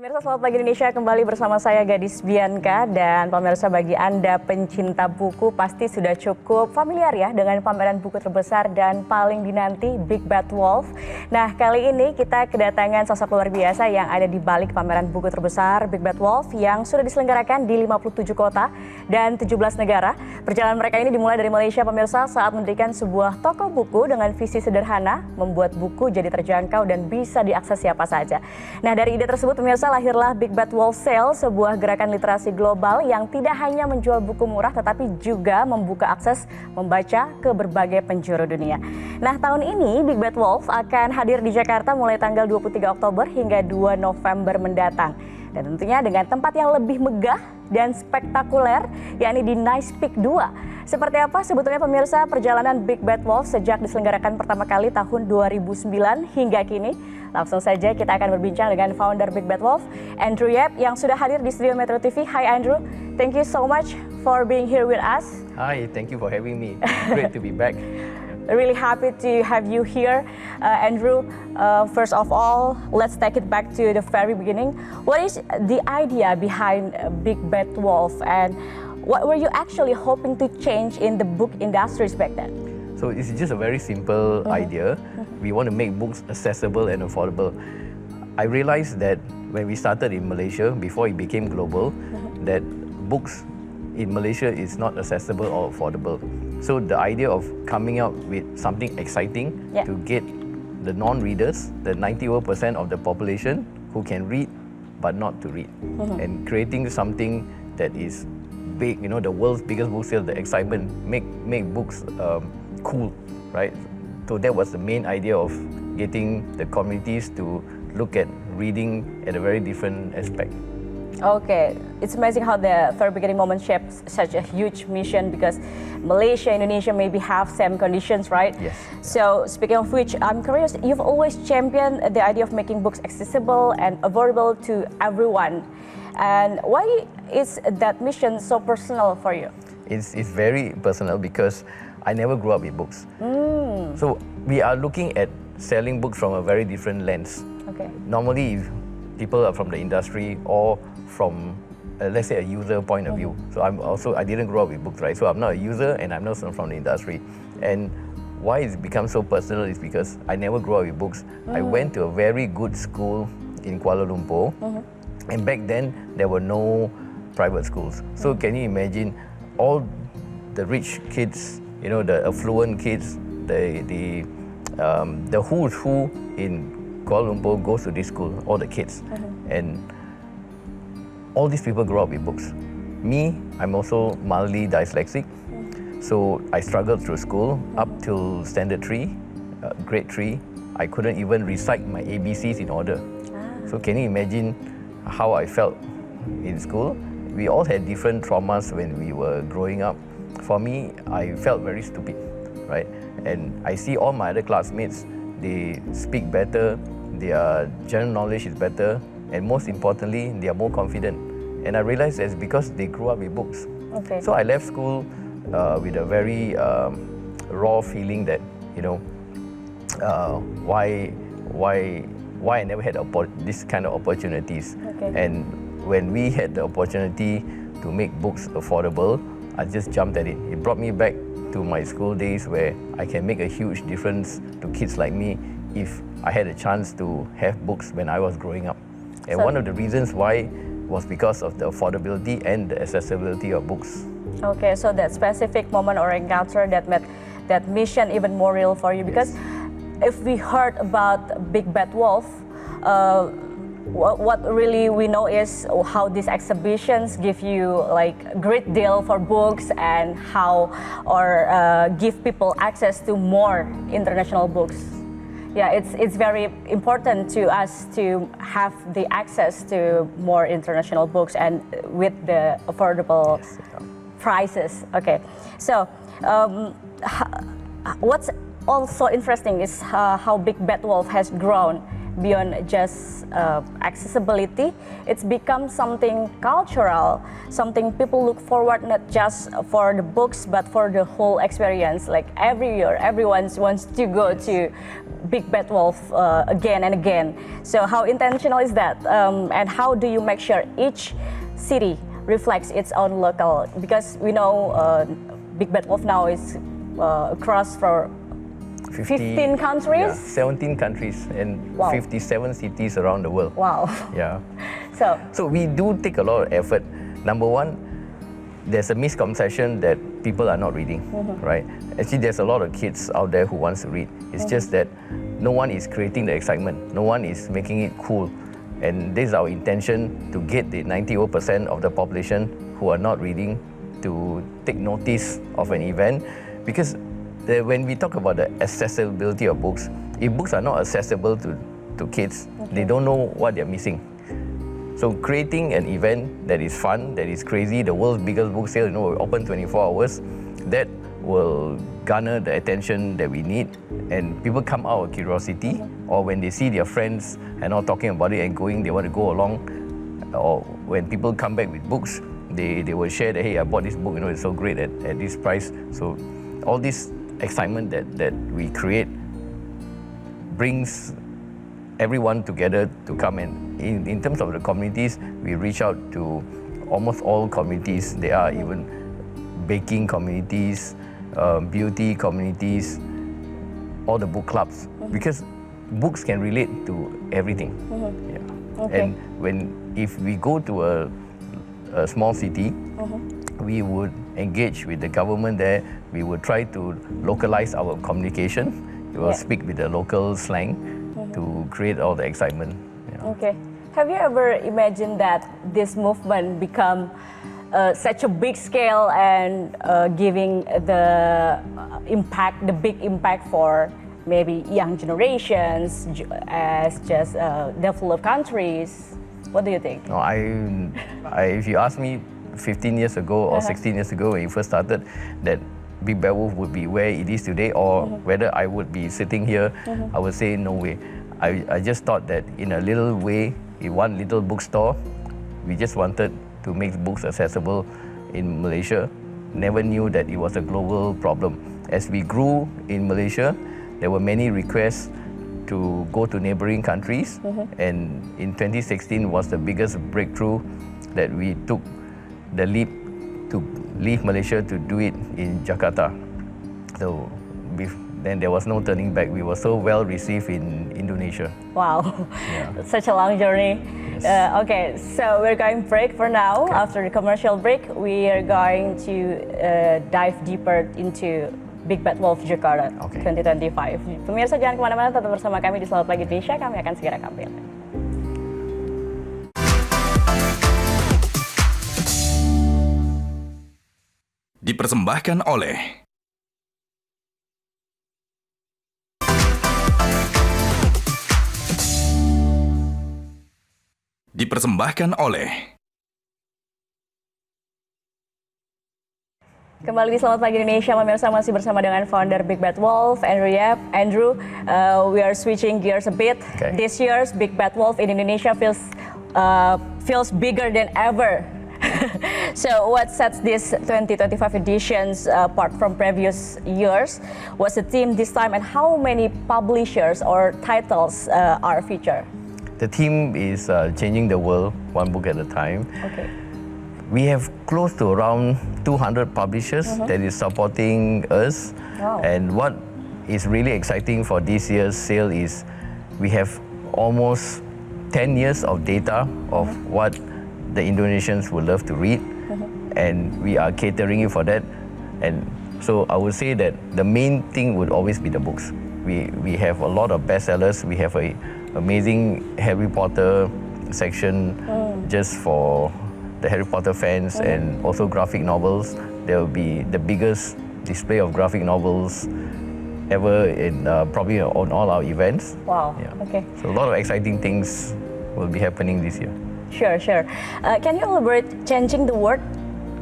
Pemirsa Selamat Pagi Indonesia, kembali bersama saya Gadis Bianca. Dan pemirsa, bagi Anda pencinta buku pasti sudah cukup familiar ya dengan pameran buku terbesar dan paling dinanti Big Bad Wolf. Nah, kali ini kita kedatangan sosok luar biasa yang ada di balik pameran buku terbesar Big Bad Wolf yang sudah diselenggarakan di 57 kota dan 17 negara. Perjalanan mereka ini dimulai dari Malaysia, pemirsa, saat mendirikan sebuah toko buku dengan visi sederhana, membuat buku jadi terjangkau dan bisa diakses siapa saja. Nah, dari ide tersebut, pemirsa, lahirlah Big Bad Wolf Sale, sebuah gerakan literasi global yang tidak hanya menjual buku murah tetapi juga membuka akses membaca ke berbagai penjuru dunia. Nah, tahun ini Big Bad Wolf akan hadir di Jakarta mulai tanggal 23 Oktober hingga 2 November mendatang. Dan tentunya dengan tempat yang lebih megah dan spektakuler, yakni di Nice Peak 2. Seperti apa sebetulnya, pemirsa, perjalanan Big Bad Wolf sejak diselenggarakan pertama kali tahun 2009 hingga kini? Langsung saja kita akan berbincang dengan founder Big Bad Wolf, Andrew Yap, yang sudah hadir di studio MetroTV. Hi Andrew, thank you so much for being here with us. Hi, thank you for having me. Great to be back. Really happy to have you here, Andrew. First of all, let's take it back to the very beginning. What is the idea behind Big Bad Wolf, and what were you actually hoping to change in the book industries back then? So it's just a very simple idea. We want to make books accessible and affordable. I realized that when we started in Malaysia, before it became global, that books in Malaysia is not accessible or affordable. So the idea of coming out with something exciting to get the non-readers, the 91% of the population who can read but not to read, and creating something that is big, you know, the world's biggest book sale, the excitement, make books cool, right? So that was the main idea of getting the communities to look at reading at a very different aspect. Okay, it's amazing how the very beginning moment shapes such a huge mission, because Malaysia, Indonesia maybe have same conditions, right? Yes. So speaking of which, I'm curious, you've always championed the idea of making books accessible and affordable to everyone. And why is that mission so personal for you? It's very personal because I never grew up with books. So we are looking at selling books from a very different lens. Okay. Normally, if people are from the industry or from, let's say, a user point of view. So I didn't grow up with books, right? So I'm not a user and I'm not from the industry. And why it's become so personal is because I never grew up with books. I went to a very good school in Kuala Lumpur. And back then, there were no private schools. So can you imagine all the rich kids, you know, the affluent kids, the who's who in Kuala Lumpur goes to this school, all the kids. And all these people grow up with books. Me, I'm also mildly dyslexic. So I struggled through school up till standard 3, grade 3. I couldn't even recite my ABCs in order. So can you imagine how I felt in school? We all had different traumas when we were growing up. For me, I felt very stupid, right? And I see all my other classmates, they speak better, their general knowledge is better, and most importantly, they are more confident. And I realized that's because they grew up with books. Okay. So I left school with a very raw feeling that, you know, why I never had this kind of opportunities. Okay. And when we had the opportunity to make books affordable, I just jumped at it. It brought me back to my school days where I can make a huge difference to kids like me if I had a chance to have books when I was growing up. And one of the reasons why was because of the affordability and the accessibility of books. Okay, so that specific moment or encounter that made that mission even more real for you, because if we heard about Big Bad Wolf, what really we know is how these exhibitions give you like great deal for books and how give people access to more international books. Yeah, it's very important to us to have the access to more international books and with the affordable prices. Okay, so what's also interesting is how Big Bad Wolf has grown beyond just accessibility. It's become something cultural, something people look forward not just for the books but for the whole experience. Like every year, everyone wants to go to Big Bad Wolf again and again. So how intentional is that? And how do you make sure each city reflects its own local? Because we know Big Bad Wolf now is across for 15 countries? Yeah, 17 countries and wow. 57 cities around the world. Wow. Yeah. So we do take a lot of effort. Number one, there's a misconception that people are not reading, right? Actually, there's a lot of kids out there who wants to read. It's just that no one is creating the excitement. No one is making it cool. And this is our intention, to get the 90% of the population who are not reading to take notice of an event. Because when we talk about the accessibility of books, if books are not accessible to kids, they don't know what they're missing. So creating an event that is fun, that is crazy, the world's biggest book sale, open 24 hours, that will garner the attention that we need, and people come out of curiosity, or when they see their friends and all talking about it and going, they want to go along, or when people come back with books, they will share that, hey, I bought this book, it's so great at this price. So all this excitement that we create brings everyone together to come. And in terms of the communities, we reach out to almost all communities. There are even baking communities, beauty communities, all the book clubs, because books can relate to everything. Yeah. Okay. And if we go to a small city, we would engage with the government there. We would try to localize our communication. We will speak with the local slang to create all the excitement. Yeah. Okay. Have you ever imagined that this movement become such a big scale and giving the impact, the big impact for maybe young generations as just developed countries? What do you think? No, if you ask me 15 years ago or 16 years ago when you first started, that Big Bad Wolf would be where it is today, or whether I would be sitting here, I would say no way. I just thought that in a little way, in one little bookstore, we just wanted to make books accessible in Malaysia. Never knew that it was a global problem. As we grew in Malaysia, there were many requests to go to neighboring countries, and in 2016 was the biggest breakthrough that we took the leap to leave Malaysia to do it in Jakarta. So then there was no turning back. We were so well received in Indonesia. Wow, Yeah. such a long journey. Yes. Okay, so we're going break for now. Okay. After the commercial break, we are going to dive deeper into Big Bad Wolf Jakarta 2025. Pemirsa, jangan kemana-mana, tetap bersama kami di Selamat Pagi Indonesia. Kami akan segera kembali. Dipersembahkan oleh Kembali di Selamat Pagi Indonesia, pemirsa, masih bersama dengan founder Big Bad Wolf, Andrew. We are switching gears a bit. Okay. This year's Big Bad Wolf in Indonesia feels bigger than ever. So what sets this 2025 editions apart from previous years? What's the theme this time, and how many publishers or titles are featured? The theme is changing the world, one book at a time. Okay. We have close to around 200 publishers that is supporting us. Wow. And what is really exciting for this year's sale is we have almost 10 years of data of what the Indonesians would love to read, and we are catering it for that. And so I would say that the main thing would always be the books. We have a lot of bestsellers. We have an amazing Harry Potter section just for the Harry Potter fans, and also graphic novels. There will be the biggest display of graphic novels ever in probably on all our events. Wow. Yeah. Okay. So a lot of exciting things will be happening this year. Sure. Can you elaborate changing the world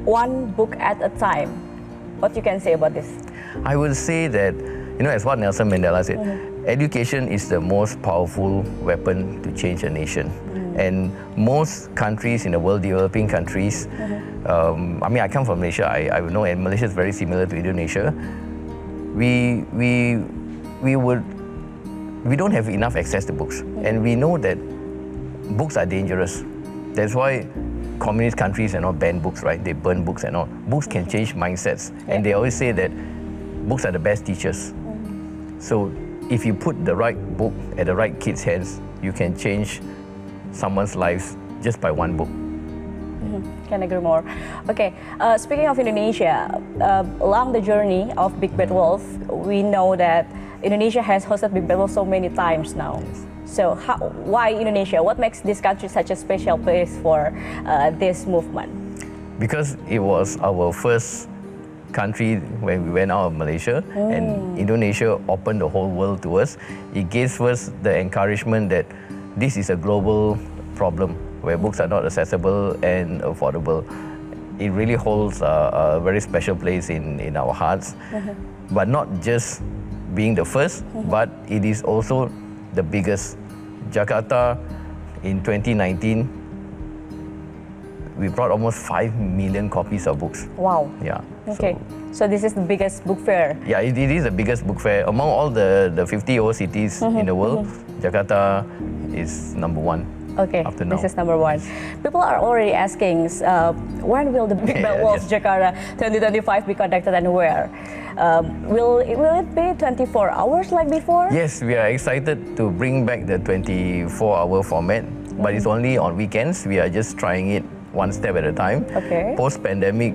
one book at a time? What you can say about this? I will say that, as what Nelson Mandela said, education is the most powerful weapon to change a nation. And most countries in the world, developing countries, I mean, I come from Malaysia, I know, and Malaysia is very similar to Indonesia. We don't have enough access to books, and we know that books are dangerous. That's why communist countries and all ban books, right? They burn books and all. Books can change mindsets, and they always say that books are the best teachers. So if you put the right book at the right kids' hands, you can change someone's life just by one book. Can agree more. Okay, speaking of Indonesia, along the journey of Big Bad Wolf, we know that Indonesia has hosted Big Bad Wolf so many times now. Yes. So why Indonesia? What makes this country such a special place for this movement? Because it was our first country when we went out of Malaysia, and Indonesia opened the whole world to us. It gives us the encouragement that this is a global problem where books are not accessible and affordable. It really holds a very special place in our hearts, but not just being the first, but it is also the biggest. Jakarta in 2019, we brought almost 5 million copies of books. Wow. Yeah. Okay. So this is the biggest book fair. Yeah, it is the biggest book fair. Among all the 50 old cities in the world, Jakarta is number one. Okay, After now. this is number one. People are already asking, when will the Big Bad Wolf Jakarta 2025 be conducted and where? Will it be 24 hours like before? Yes, we are excited to bring back the 24-hour format, but it's only on weekends. We are just trying it one step at a time. Okay. Post-pandemic,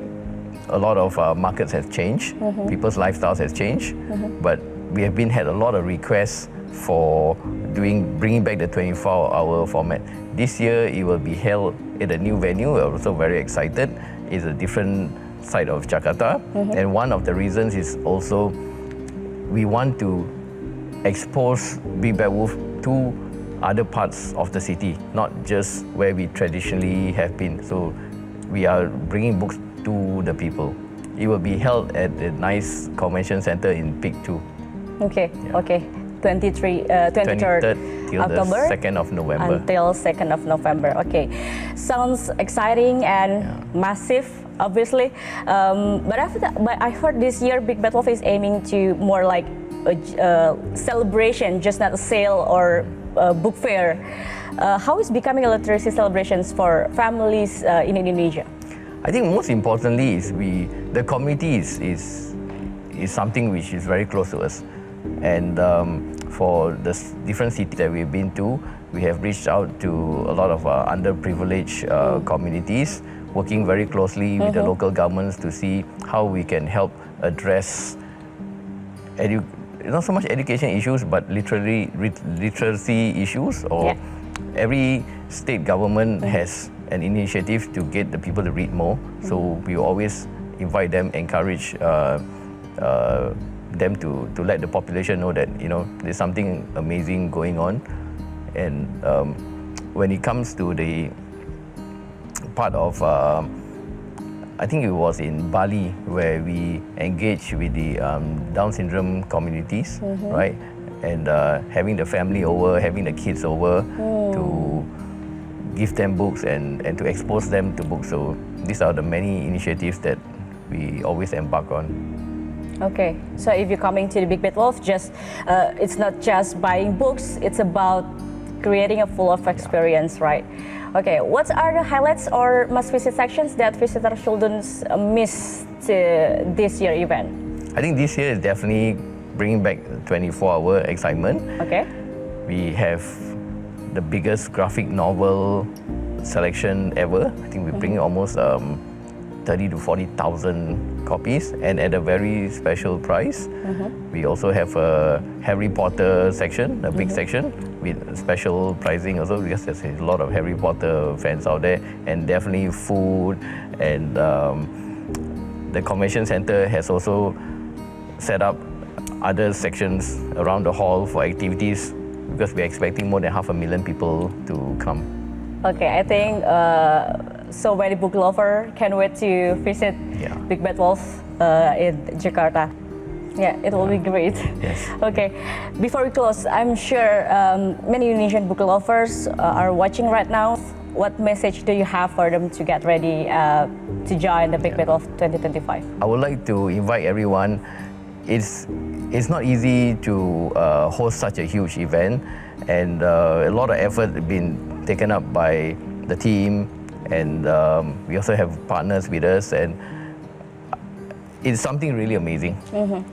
a lot of markets have changed. People's lifestyles have changed, but we have had a lot of requests for bringing back the 24-hour format. This year, it will be held at a new venue. We're also very excited. It's a different side of Jakarta, and one of the reasons is also we want to expose Big Bad Wolf to other parts of the city, not just where we traditionally have been. So we are bringing books to the people. It will be held at a nice convention center in Peak 2. Okay, Yeah. okay. 23rd till October the 2nd of November. until 2nd of November. Okay, sounds exciting and massive, obviously. But I heard this year Big Bad Wolf is aiming to more like a celebration, just not a sale or a book fair. How is becoming a literacy celebrations for families in Indonesia? I think most importantly is the community is something which is very close to us. And for the different cities that we've been to, we have reached out to a lot of underprivileged communities, working very closely with the local governments to see how we can help address not so much education issues, but literally literacy issues. Or every state government has an initiative to get the people to read more. So we always invite them, encourage them to let the population know that there's something amazing going on. And when it comes to the part of I think it was in Bali where we engaged with the Down syndrome communities, right? And having the family over, having the kids over to give them books and to expose them to books. So these are the many initiatives that we always embark on. Okay, so if you're coming to the Big Bad Wolf, it's not just buying books, it's about creating a full of experience, right? Okay, what are the highlights or must-visit sections that visitors shouldn't miss to this year event? I think this year is definitely bringing back 24-hour excitement. Okay. We have the biggest graphic novel selection ever. I think we're bringing almost 30 to 40,000 copies, and at a very special price. We also have a Harry Potter section, a big section with special pricing also, because there's a lot of Harry Potter fans out there, and definitely food. And the convention center has also set up other sections around the hall for activities, because we're expecting more than 500,000 people to come. Okay, I think so many book lovers can't wait to visit Big Bad Wolf in Jakarta. Yeah, it will be great. Yes. Okay, before we close, I'm sure many Indonesian book lovers are watching right now. What message do you have for them to get ready to join the Big Battle of 2025? I would like to invite everyone. It's not easy to host such a huge event, and a lot of effort been taken up by the team, and we also have partners with us, and it's something really amazing.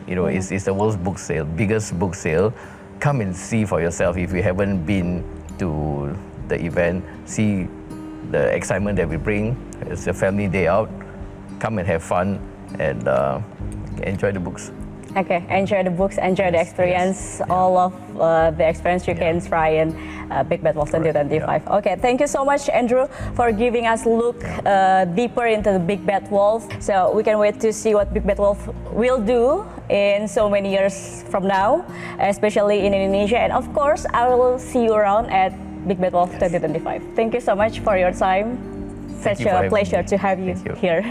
You know, it's the world's book sale, biggest book sale. Come and see for yourself if you haven't been to the event. See the excitement that we bring. It's a family day out. Come and have fun and enjoy the books. Okay, enjoy the books, enjoy the experience, all of the experience you can try in Big Battle 2025. Okay, thank you so much, Andrew, for giving us a look deeper into the Big Bad Wolf. So we can wait to see what Big Bad Wolf will do in so many years from now, especially in Indonesia. And of course, I will see you around at Big Bad Wolf 2025. Thank you so much for your time. Such a pleasure to have you here.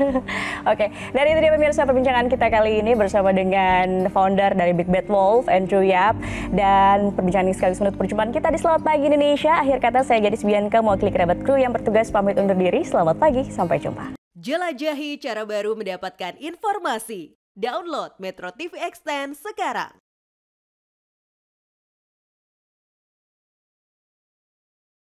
Oke, dan itu dia pemirsa perbincangan kita kali ini bersama dengan founder dari Big Bad Wolf, Andrew Yap. Dan perbincangan ini sekaligus menutup perjumpaan kita di Selamat Pagi Indonesia. Akhir kata saya Gadis Bianca, mewakili kerabat kru yang bertugas pamit undur diri. Selamat pagi, sampai jumpa. Jelajahi cara baru mendapatkan informasi. Download MetroTV Extend sekarang.